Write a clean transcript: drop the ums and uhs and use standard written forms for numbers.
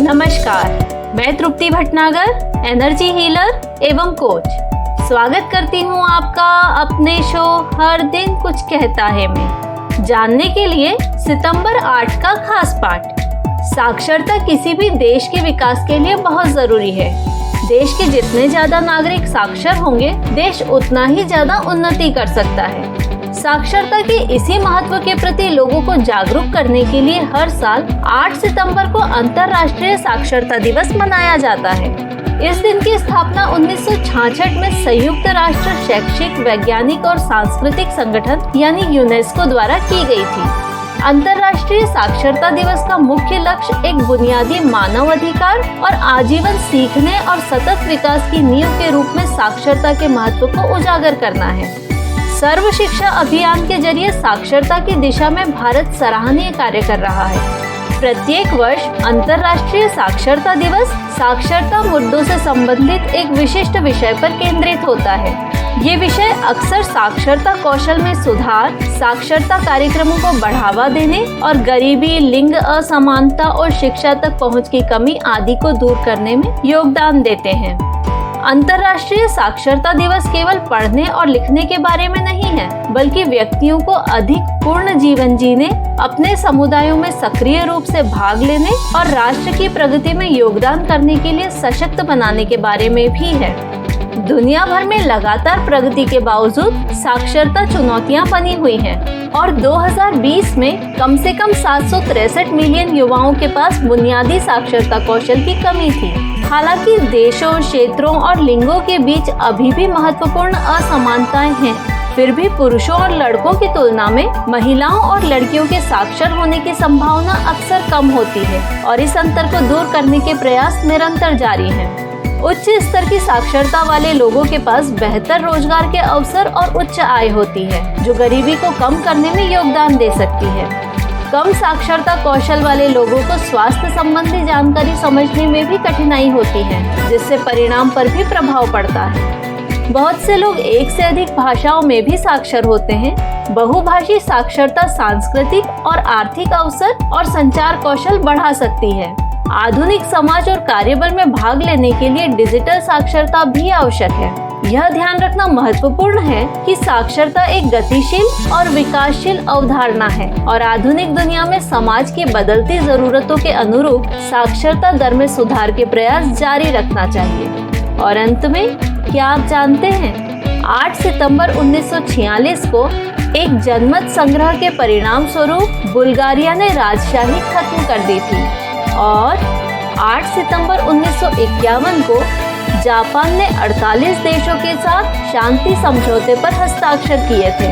नमस्कार, मैं तृप्ति Bhatnagar, energy healer एवं कोच। स्वागत करती हूँ आपका अपने शो हर दिन कुछ कहता है में। जानने के लिए सितंबर 8 का खास पाठ। साक्षरता किसी भी देश के विकास के लिए बहुत जरूरी है। देश के जितने ज्यादा नागरिक साक्षर होंगे, देश उतना ही ज्यादा उन्नति कर सकता है। साक्षरता के इसी महत्व के प्रति लोगों को जागरूक करने के लिए हर साल 8 सितंबर को अंतर्राष्ट्रीय साक्षरता दिवस मनाया जाता है। इस दिन की स्थापना 1966 में संयुक्त राष्ट्र शैक्षिक, वैज्ञानिक और सांस्कृतिक संगठन यानी यूनेस्को द्वारा की गई थी। अंतर्राष्ट्रीय साक्षरता दिवस का मुख्य लक्ष्य एक बुनियादी मानव अधिकार और आजीवन सीखने और सतत विकास की नींव के रूप में साक्षरता के महत्व को उजागर करना है। सर्व शिक्षा अभियान के जरिए साक्षरता की दिशा में भारत सराहनीय कार्य कर रहा है। प्रत्येक वर्ष अंतर्राष्ट्रीय साक्षरता दिवस साक्षरता मुद्दों से संबंधित एक विशिष्ट विषय पर केंद्रित होता है। ये विषय अक्सर साक्षरता कौशल में सुधार, साक्षरता कार्यक्रमों को बढ़ावा देने और गरीबी, लिंग असमानता और शिक्षा तक पहुंच की कमी आदि को दूर करने में योगदान देते हैं। अंतर्राष्ट्रीय साक्षरता दिवस केवल पढ़ने और लिखने के बारे में नहीं है, बल्कि व्यक्तियों को अधिक पूर्ण जीवन जीने, अपने समुदायों में सक्रिय रूप से भाग लेने और राष्ट्र की प्रगति में योगदान करने के लिए सशक्त बनाने के बारे में भी है। दुनिया भर में लगातार प्रगति के बावजूद साक्षरता चुनौतियां बनी हुई हैं और 2020 में कम से कम 763 मिलियन युवाओं के पास बुनियादी साक्षरता कौशल की कमी थी। हालांकि देशों, क्षेत्रों और लिंगों के बीच अभी भी महत्वपूर्ण असमानताएं हैं, फिर भी पुरुषों और लड़कों की तुलना में महिलाओं और लड़कियों के साक्षर होने की संभावना अक्सर कम होती है और इस अंतर को दूर करने के प्रयास निरंतर जारी हैं। उच्च स्तर की साक्षरता वाले लोगों के पास बेहतर रोजगार के अवसर और उच्च आय होती है, जो गरीबी को कम करने में योगदान दे सकती है। कम साक्षरता कौशल वाले लोगों को स्वास्थ्य संबंधी जानकारी समझने में भी कठिनाई होती है, जिससे परिणाम पर भी प्रभाव पड़ता है। बहुत से लोग एक से अधिक भाषाओं में भी साक्षर होते हैं। बहुभाषी साक्षरता सांस्कृतिक और आर्थिक अवसर और संचार कौशल बढ़ा सकती है। आधुनिक समाज और कार्यबल में भाग लेने के लिए डिजिटल साक्षरता भी आवश्यक है। यह ध्यान रखना महत्वपूर्ण है कि साक्षरता एक गतिशील और विकासशील अवधारणा है और आधुनिक दुनिया में समाज की बदलती जरूरतों के अनुरूप साक्षरता दर में सुधार के प्रयास जारी रखना चाहिए। और अंत में, क्या आप जानते हैं, 8 सितंबर 1946 को एक जनमत संग्रह के परिणाम स्वरूप बुल्गारिया ने राजशाही खत्म कर दी थी और 8 सितंबर 1951 को जापान ने 48 देशों के साथ शांति समझौते पर हस्ताक्षर किए थे।